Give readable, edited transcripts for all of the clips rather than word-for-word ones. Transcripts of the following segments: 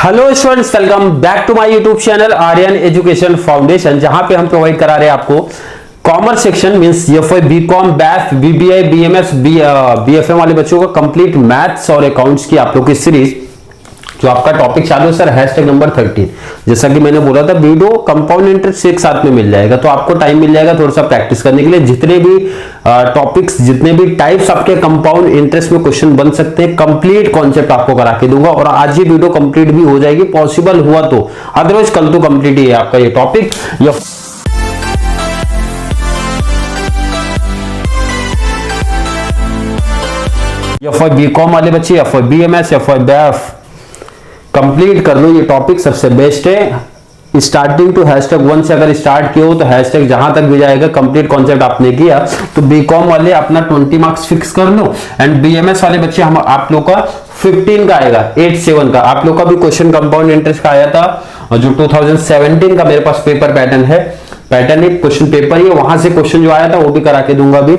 Hello students, welcome back to my YouTube channel Aryan education foundation, जहां पे हम provide करा रहे हैं आपको commerce section means FY BCom BAF BBA BMS BFM वाले बच्चों का कंप्लीट मैथ्स और अकाउंट्स की आप लोग की सीरीज। जो आपका टॉपिक चालू है सर हैशटैग नंबर 13। जैसा कि मैंने बोला था वीडियो कंपाउंड इंटरेस्ट एक साथ में मिल जाएगा, तो आपको टाइम मिल जाएगा थोड़ा सा प्रैक्टिस करने के लिए। जितने भी टॉपिक्स जितने भी टाइप्स आपके कंपाउंड इंटरेस्ट में क्वेश्चन बन सकते हैं, कंप्लीट कॉन्सेप्ट आपको करा के दूंगा। और आज ये वीडियो कंप्लीट भी हो जाएगी पॉसिबल हुआ तो, अदरवाइज कल तो कंप्लीट ही है आपका ये टॉपिक। एफवाई बीकॉम वाले बच्चे, FY BMS, FY BAIF complete कर लो, ये टॉपिक सबसे बेस्ट है। स्टार्टिंग टू हैशटैग 1 से अगर स्टार्ट किया हो तो हैशटैग जहां तक भी जाएगा कंप्लीट कॉन्सेप्ट आपने किया तो बीकॉम वाले अपना 20 मार्क्स फिक्स कर लो। एंड बीएमएस वाले बच्चे हम आप लोग का 15 का आएगा, 87 का। आप लोग का भी क्वेश्चन कंपाउंड इंटरेस्ट का आया था, और जो 2017 का मेरे पास पेपर पैटर्न है, पैटर्न एक क्वेश्चन पेपर ही है, वहां से क्वेश्चन जो आया था वो भी करा के दूंगा भी।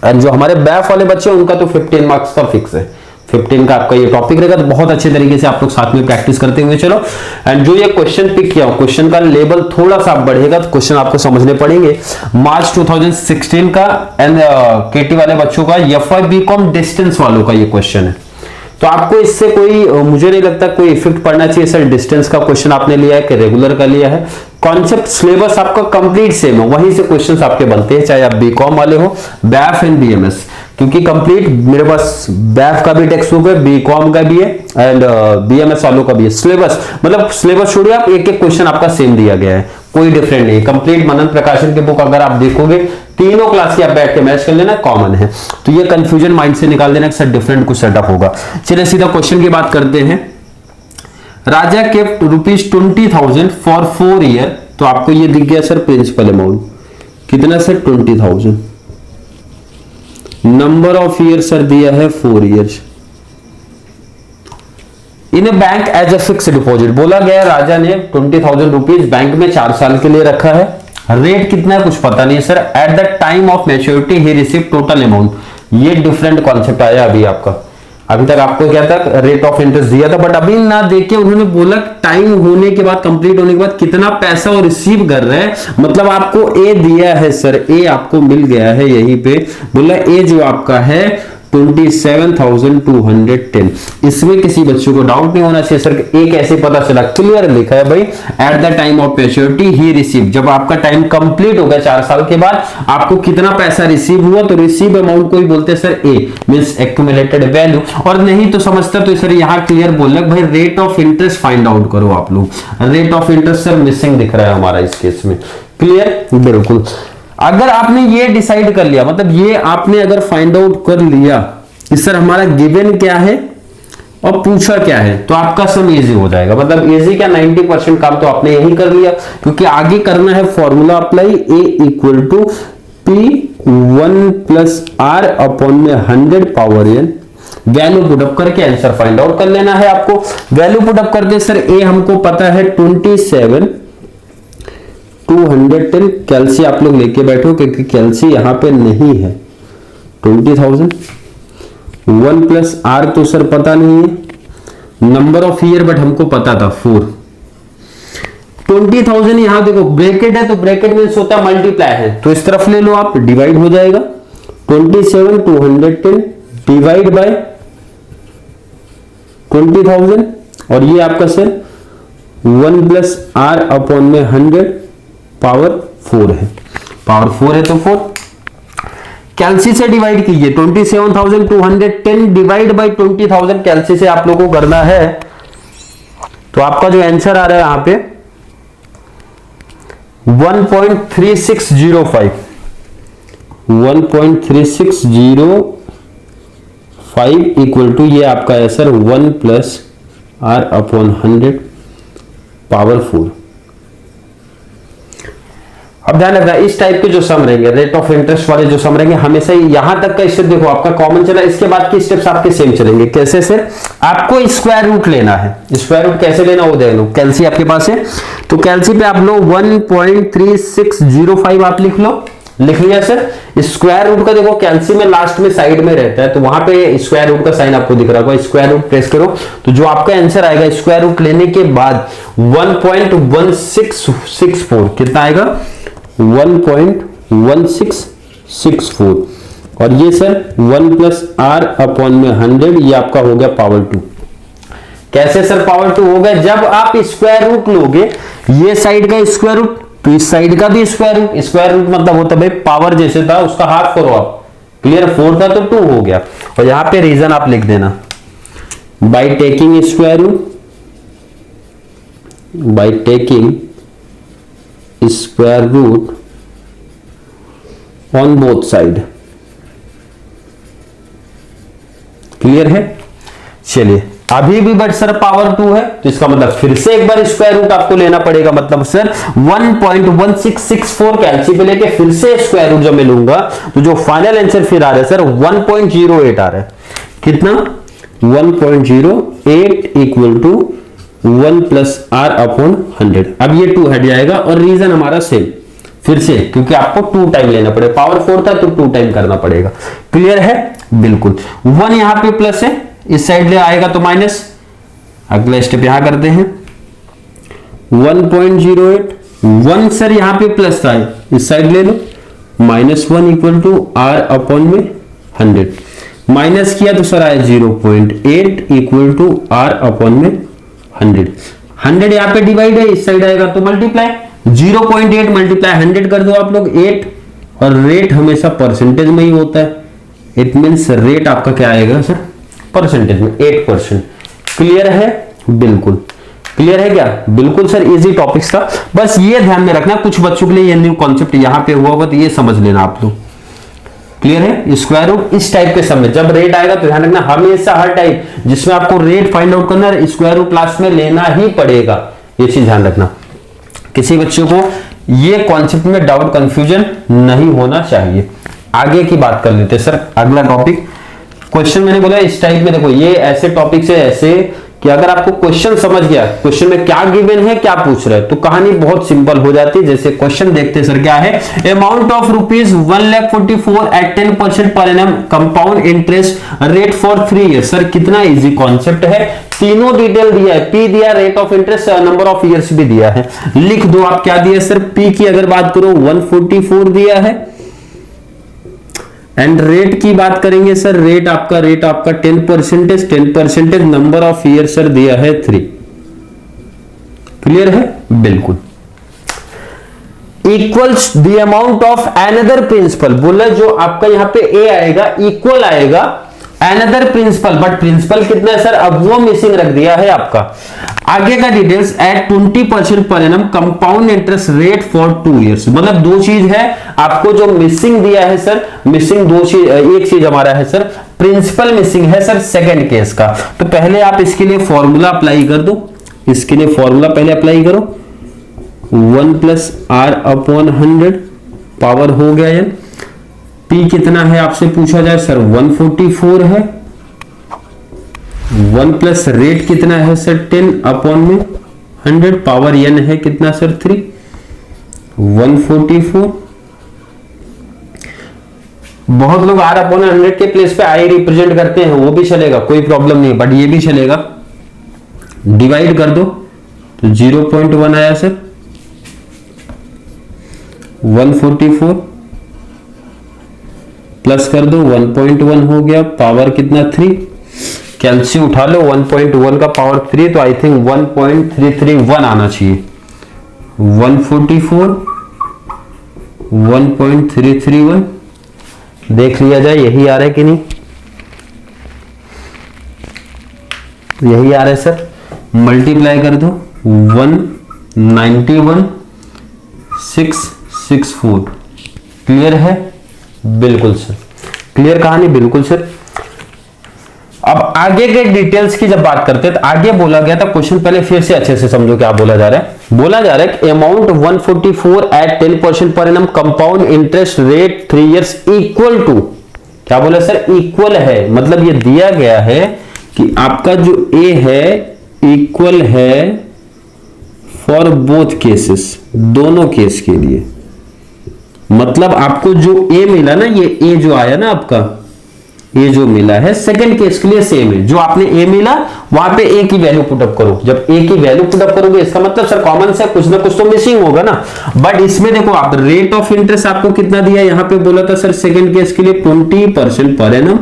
एंड जो हमारे बैफ वाले बच्चे उनका तो 15 मार्क्स का फिक्स है, 15 का आपका ये टॉपिक रहेगा। तो बहुत अच्छे तरीके से आप लोग साथ में प्रैक्टिस करते हुए चलो। एंड जो ये क्वेश्चन पिक किया क्वेश्चन का लेवल थोड़ा सा बढ़ेगा तो क्वेश्चन आपको समझने पड़ेंगे। मार्च 2016 का एंड केटी वाले बच्चों का, एफवाई बीकॉम डिस्टेंस वालों का ये क्वेश्चन है। तो आपको इससे कोई मुझे नहीं लगता कोई इफेक्ट पड़ना चाहिए सर। डिस्टेंस का क्वेश्चन आपने लिया है कि रेगुलर का लिया है, कॉन्सेप्ट सिलेबस आपका कंप्लीट सेम है, वहीं से क्वेश्चंस आपके बनते हैं, चाहे आप बीकॉम वाले हो, बैफ एंड बीएमएस। क्योंकि कंप्लीट मेरे पास बैफ का भी टेक्स्ट बुक है, बीकॉम का भी है एंड बीएमएस वालों का भी है। सिलेबस मतलब सिलेबस छोड़िए आप, एक एक क्वेश्चन आपका सेम दिया गया है, कोई डिफरेंट नहीं। कंप्लीट मनन प्रकाशन की बुक अगर आप देखोगे तीनों क्लास की आप बैठ के मैच कर लेना, कॉमन है। तो ये कंफ्यूजन माइंड से निकाल देना कि सर डिफरेंट कुछ सेटअप होगा। चलिए सीधा क्वेश्चन की बात करते हैं। Raja kept ₹20,000 for 4 year. तो आपको ये दिख गया सर प्रिंसिपल अमाउंट कितना sir 20,000। Number of year sir दिया है 4 years. In a bank as a fix deposit बोला गया राजा ने 20,000 रुपीज बैंक में 4 साल के लिए रखा है। रेट कितना है कुछ पता नहीं sir. At the time of maturity he receive total amount. ये डिफरेंट कॉन्सेप्ट आया अभी आपका। अभी तक आपको क्या था, रेट ऑफ इंटरेस्ट दिया था, बट अभी ना देखे उन्होंने बोला टाइम होने के बाद, कंप्लीट होने के बाद कितना पैसा वो रिसीव कर रहे हैं। मतलब आपको ए दिया है सर, ए आपको मिल गया है यहीं पे, बोला ए जो आपका है 27,210। इसमें किसी बच्चों को डाउट नहीं होना चाहिए सर ए कैसे पता चला, क्लियर लिखा है भाई। At the time of maturity he receive, जब आपका टाइम कंप्लीट हो गया 4 साल के बाद आपको कितना पैसा रिसीव हुआ, तो रिसीव अमाउंट को ही बोलते हैं सर ए मींस एक्यूमुलेटेड वैल्यू। और नहीं तो समझता तो सर यहां क्लियर बोल रहा भाई rate of interest find out करो आप लोग। Rate of interest sir missing दिख रहा है हमारा इस केस में, क्लियर बिल्कुल। अगर आपने ये डिसाइड कर लिया, मतलब ये आपने अगर फाइंड आउट कर लिया कि सर हमारा गिवन क्या है और पूछा क्या है, तो आपका सम इजी हो जाएगा। मतलब इजी क्या 90% काम तो आपने यही कर लिया, क्योंकि आगे करना है formula apply A equal to P1 plus R upon में 100 पावर n। वैल्यू पुटअप करके आंसर फाइंड आउट कर लेना है आपको। वैल्यू पुटअप करके सर ए हमको पता है 27,210। कैलसी आप लोग लेके बैठो क्योंकि कैलसी यहां पे नहीं है। 20,000 1 प्लस आर तो सर पता नहीं है, नंबर ऑफ ईयर बट हमको पता था 4। 20,000 यहां देखो ब्रैकेट है, तो ब्रैकेट में होता मल्टीप्लाई है, तो इस तरफ ले लो आप, डिवाइड हो जाएगा 27,210 डिवाइड बाय 20,000। और ये आपका सर 1 प्लस आर अपॉन में 100 पावर 4 है, पावर 4 है तो 4। कैलसी से डिवाइड कीजिए 27,210 डिवाइड बाय 20,000, कैलसी से आप लोगों को करना है। तो आपका जो आंसर आ रहा है यहां पे 1.3605 1.3605 इक्वल टू ये आपका है sir 1 plus R upon 100 power 4। अब ध्यान रखना इस टाइप के जो सम रहेंगे, रेट ऑफ इंटरेस्ट वाले जो सम रहेंगे, हमेशा यहां तक का स्टेप देखो आपका कॉमन चला, इसके बाद के स्टेप्स आपके सेम चलेंगे। कैसे सर, आपको स्क्वायर रूट लेना है। स्क्वायर रूट कैसे लेना वो देख लो। कैलसी आपके पास है तो कैलसी पे आप लो 1.3605 आप लिख लो, लिख लिया सर। स्क्वायर रूट का देखो कैल्सी में लास्ट में साइड में रहता है, तो वहां पे स्क्वायर रूट का साइन आपको दिख रहा होगा, स्क्वायर रूट प्रेस करो तो जो आपका आंसर आएगा स्क्वायर रूट लेने के बाद 1.1664 कितना आएगा 1.1664 और ये सर 1 प्लस आर अपॉन में 100 ये आपका हो गया पावर 2। कैसे सर पावर 2 हो गया, जब आप स्क्वायर रूट लोगे ये साइड का स्क्वायर रूट तो इस साइड का भी स्क्वायर रूट, स्क्वायर रूट मतलब होता है भाई पावर जैसे था उसका हाफ करो आप, क्लियर 4 था तो 2 हो गया। और यहां पे रीजन आप लिख देना by taking square root, by taking square root on both side, clear है। चलिए अभी भी बट सर पावर 2 है तो इसका मतलब फिर से एक बार स्क्वायर रूट आपको लेना पड़ेगा, मतलब सर 1.1664 कैलसी पे लेके फिर से स्क्वायर रूट जब मैं लूंगा तो जो फाइनल आंसर फिर आ रहा है सर 1.08 आ रहा है। कितना 1.08 equal to 1 plus R upon 100। अब ये 2 हट जाएगा और रीजन हमारा सेम फिर से, क्योंकि आपको 2 टाइम लेना पड़ेगा, पावर 4 था तो 2 टाइम करना पड़ेगा, क्लियर है बिल्कुल। 1 यहां पे प्लस है, इस साइड ले आएगा तो माइनस, अगला स्टेप यहां करते हैं 1.08, 1 सर यहां पे प्लस था इस साइड ले लो, -1 इक्वल टू आर अपॉन में 100, माइनस किया तो सर आया 0.8 इक्वल टू आर अपॉन में 100, 100 यहां पे डिवाइड है, इस साइड आएगा तो मल्टीप्लाई, 0.8 मल्टीप्लाई 100 कर दो आप लोग 8, और रेट हमेशा परसेंटेज में ही होता है, इट मीन्स रेट आपका क्या आएगा सर परसेंटेज में 8%, क्लियर है बिल्कुल, क्लियर है क्या बिल्कुल सर। इजी टॉपिक्स था, बस ये ध्यान में रखना कुछ बच्चों के लिए ये न्यू कॉन्सेप्ट यहां पे हुआ होगा तो ये समझ लेना आप लोग, क्लियर है। स्क्वायर रूट इस टाइप के समय जब रेट आएगा तो ध्यान रखना हमेशा हर टाइप जिसमें आपको रेट फाइंड आउट करना है स्क्वायर रूट लास्ट में लेना ही पड़ेगा, ये चीज ध्यान रखना। किसी बच्चों को ये कॉन्सेप्ट में डाउट कंफ्यूजन नहीं होना चाहिए। आगे की बात कर लेते हैं सर, अगला टॉपिक क्वेश्चन मैंने बोला इस टाइप में, देखो ये ऐसे टॉपिक से ऐसे कि अगर आपको क्वेश्चन समझ गया क्वेश्चन में क्या गिवन है क्या पूछ रहे हैं तो कहानी बहुत सिंपल हो जाती है। जैसे क्वेश्चन देखते हैं सर क्या है, amount of rupees 1,44,000 at 10% per annum compound interest rate for 3 years. Sir कितना इजी कॉन्सेप्ट है, तीनों डिटेल दिया है, पी दिया, rate of interest, number of years भी दिया है, लिख दो आप क्या दिया सर। पी की अगर बात करो 144 दिया है एंड रेट की बात करेंगे सर, रेट आपका 10% नंबर ऑफ ईयर सर दिया है 3, क्लियर है बिल्कुल। Equals the amount of another principal, बोला जो आपका यहां पे ए आएगा इक्वल आएगा अनदर प्रिंसिपल, बट प्रिंसिपल कितना है सर अब वो मिसिंग रख दिया है आपका। आगे का details at 20% per annum compound interest rate for 2 years, मतलब दो चीज है आपको जो मिसिंग दिया है सर, मिसिंग दो चीज, एक चीज हमारा है सर प्रिंसिपल मिसिंग है सर सेकंड केस का। तो पहले आप इसके लिए फॉर्मूला अप्लाई कर दो, इसके लिए फॉर्मूला पहले अप्लाई करो 1 प्लस आर अपॉन 100 पावर हो गया है। पी कितना है आपसे पूछा जाए सर 144 है, 1 प्लस रेट कितना है सर 10 अपॉन में 100 पावर एन है कितना सर 3, 144। बहुत लोग आर अपॉन 100 के प्लेस पे आई रिप्रेजेंट करते हैं, वो भी चलेगा कोई प्रॉब्लम नहीं, बट ये भी चलेगा। डिवाइड कर दो तो 0.1 आया सर, 144 प्लस कर दो 1.1 हो गया, पावर कितना 3, कैल्सी उठा लो 1.1 का पावर 3 तो आई थिंक 1.331 आना चाहिए, 144 1.331 देख लिया जाए यही आ रहा है कि नहीं, यही आ रहा है सर। मल्टीप्लाई कर दो 191,664, क्लियर है बिल्कुल सर, क्लियर कहानी बिल्कुल सर। अब आगे के डिटेल्स की जब बात करते हैं तो आगे बोला गया था क्वेश्चन, पहले फिर से अच्छे से समझो क्या बोला जा रहा है। बोला जा रहा है कि amount 144 at 10% per annum compound interest rate 3 years equal to, क्या बोला सर इक्वल है, मतलब ये दिया गया है कि आपका जो ए है इक्वल है फॉर बोथ केसेस, दोनों केस के लिए मतलब आपको जो ए मिला ना, ये ए जो आया ना आपका, ये जो मिला है सेकंड केस के लिए सेम है। जो आपने ए मिला वहां पे ए की वैल्यू पुटअप करो। जब ए की वैल्यू पुटअप करोगे इसका मतलब सर कॉमन से कुछ ना कुछ तो मिसिंग होगा ना। बट इसमें देखो आप रेट ऑफ इंटरेस्ट आपको कितना दिया, यहां पे बोला था सर सेकंड केस के लिए 20% पर एनम,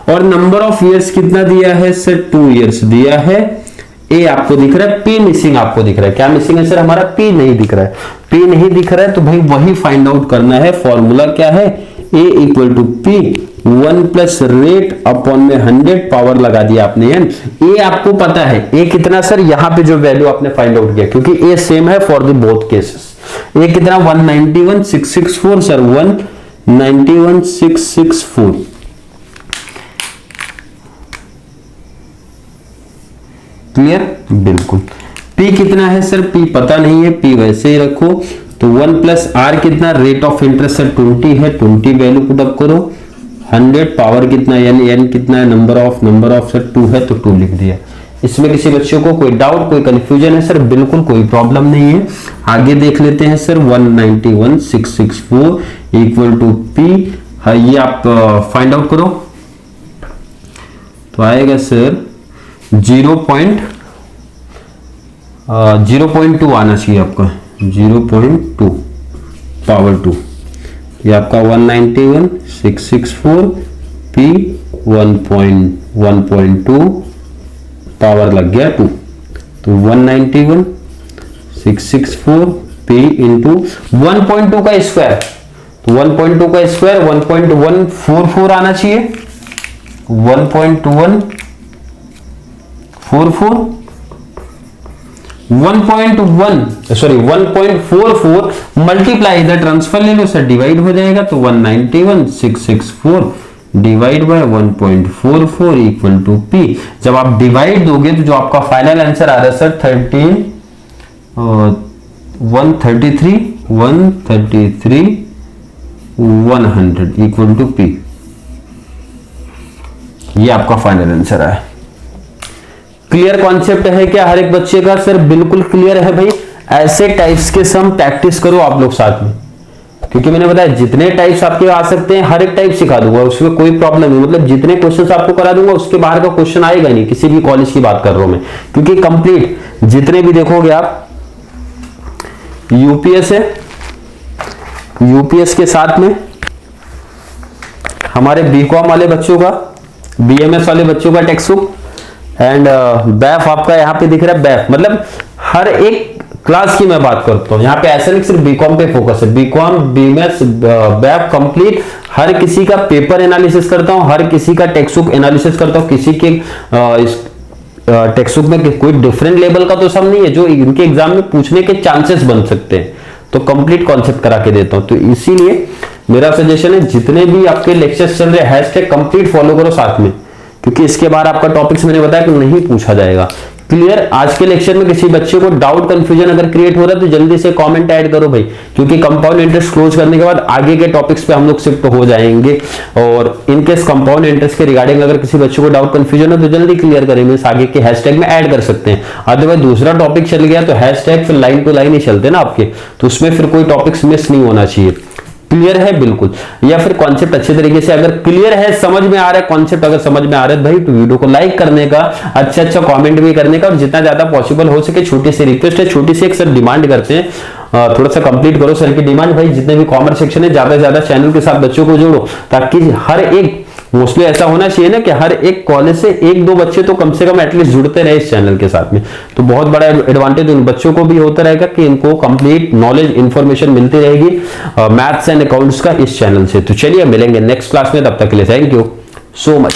और नंबर ऑफ ईयर्स कितना दिया है सर 2 इयर्स दिया है। ए आपको दिख रहा है, पी मिसिंग आपको दिख रहा है। क्या मिसिंग है सर हमारा, पी नहीं दिख रहा है। पी नहीं दिख रहा है तो भाई वही फाइंड आउट करना है। फॉर्मूला क्या है, A equal to P 1 plus rate upon में 100 पावर लगा दिया आपने एन। ए आपको पता है ए कितना सर, यहां पे जो वैल्यू आपने फाइंड आउट किया क्योंकि ए सेम है फॉर द बोथ केसेस। ए कितना 191,664 सर 191,664। क्लियर, बिल्कुल। P कितना है सर, P पता नहीं है, P वैसे ही रखो। तो 1 प्लस आर कितना, रेट ऑफ इंटरेस्ट सर 20 है, 20 वैल्यू पुट अप करो। 100 पावर कितना यानी n कितना है, नंबर ऑफ सर 2 है तो 2 लिख दिया। इसमें किसी बच्चों को कोई डाउट कोई कंफ्यूजन है सर, बिल्कुल कोई प्रॉब्लम नहीं है। आगे देख लेते हैं सर 191,664 इक्वल टू P। ये आप फाइंड आउट करो तो आएगा सर 0.2 आना चाहिए आपका, 0.2 पावर 2। ये आपका 191,664 P 1.2 पावर लग गया 2। तो 191,664 P इंटू 1.2 का स्क्वायर, तो 1.2 का स्क्वायर 1.144 आना चाहिए। 1.144 1.44 मल्टीप्लाई इधर ट्रांसफर ले लो सर, डिवाइड हो जाएगा तो 191,664 divide by 1.44 equal to P। जब आप डिवाइड दोगे तो जो आपका फाइनल आंसर आ रहा है सर 133,100 इक्वल टू P। ये आपका फाइनल आंसर है। क्लियर कॉन्सेप्ट है क्या हर एक बच्चे का सर? बिल्कुल क्लियर है भाई। ऐसे टाइप्स के सम प्रैक्टिस करो आप लोग साथ में, क्योंकि मैंने बताया जितने टाइप्स आपके आ सकते हैं हर एक टाइप सिखा दूंगा, उसमें कोई प्रॉब्लम नहीं। मतलब जितने क्वेश्चंस आपको करा दूंगा उसके बाहर का क्वेश्चन आएगा नहीं। किसी भी कॉलेज की बात कर रहा हूं मैं, क्योंकि कंप्लीट जितने भी देखोगे आप यूपीएस है, यूपीएस के साथ में हमारे बीकॉम वाले बच्चों का, बीएमएस वाले बच्चों का टेक्स्ट बुक एंड बैफ आपका यहाँ पे दिख रहा है। बैफ मतलब हर एक क्लास की मैं बात करता हूँ, यहाँ पे ऐसा नहीं सिर्फ बीकॉम पे फोकस है। बीकॉम, बीएमएस, बैफ कंप्लीट हर किसी का पेपर एनालिसिस करता हूँ, हर किसी का टेक्स्ट बुक एनालिसिस करता हूँ। किसी के टेक्स्ट बुक में कोई डिफरेंट लेवल का तो सब नहीं है जो इनके एग्जाम में पूछने के चांसेस बन सकते हैं, तो कंप्लीट कॉन्सेप्ट करा के देता हूं। तो इसीलिए मेरा सजेशन है जितने भी आपके लेक्चर्स चल रहे हैं हैशटैग कंप्लीट फॉलो करो साथ में, क्योंकि इसके बाद आपका टॉपिक्स मैंने बताया कि नहीं पूछा जाएगा। क्लियर? आज के लेक्चर में किसी बच्चे को डाउट कंफ्यूजन अगर क्रिएट हो रहा है तो जल्दी से कमेंट ऐड करो भाई, क्योंकि कंपाउंड इंटरेस्ट क्लोज करने के बाद आगे के टॉपिक्स पे हम लोग शिफ्ट हो जाएंगे। और इनकेस कंपाउंड इंटरेस्ट के रिगार्डिंग अगर किसी बच्चे को डाउट कंफ्यूजन है तो जल्दी क्लियर करेंगे, आगे के हैशटैग में ऐड कर सकते हैं। अदरवाइज दूसरा टॉपिक चल गया तो हैशटैग फिर लाइन टू लाइन ही चलते ना आपके, तो उसमें फिर कोई टॉपिक्स मिस नहीं होना चाहिए। क्लियर है? बिल्कुल। या फिर कॉन्सेप्ट अच्छे तरीके से अगर क्लियर है, समझ में आ रहा है कॉन्सेप्ट, अगर समझ में आ रहा है भाई तो वीडियो को लाइक करने का, अच्छा कमेंट भी करने का, और जितना ज्यादा पॉसिबल हो सके छोटी सी रिक्वेस्ट है, छोटी सी एक सर डिमांड करते हैं, थोड़ा सा कंप्लीट करो सर की डिमांड। भाई जितने भी कॉमर्स सेक्शन है ज्यादा से ज्यादा चैनल के साथ बच्चों को जोड़ो, ताकि हर एक, मोस्टली ऐसा होना चाहिए ना कि हर एक कॉलेज से 1-2 बच्चे तो कम से कम एटलीस्ट जुड़ते रहे इस चैनल के साथ में। तो बहुत बड़ा एडवांटेज उन बच्चों को भी होता रहेगा कि इनको कंप्लीट नॉलेज इंफॉर्मेशन मिलती रहेगी मैथ्स एंड अकाउंट्स का इस चैनल से। तो चलिए मिलेंगे नेक्स्ट क्लास में, तब तक के लिए थैंक यू सो मच।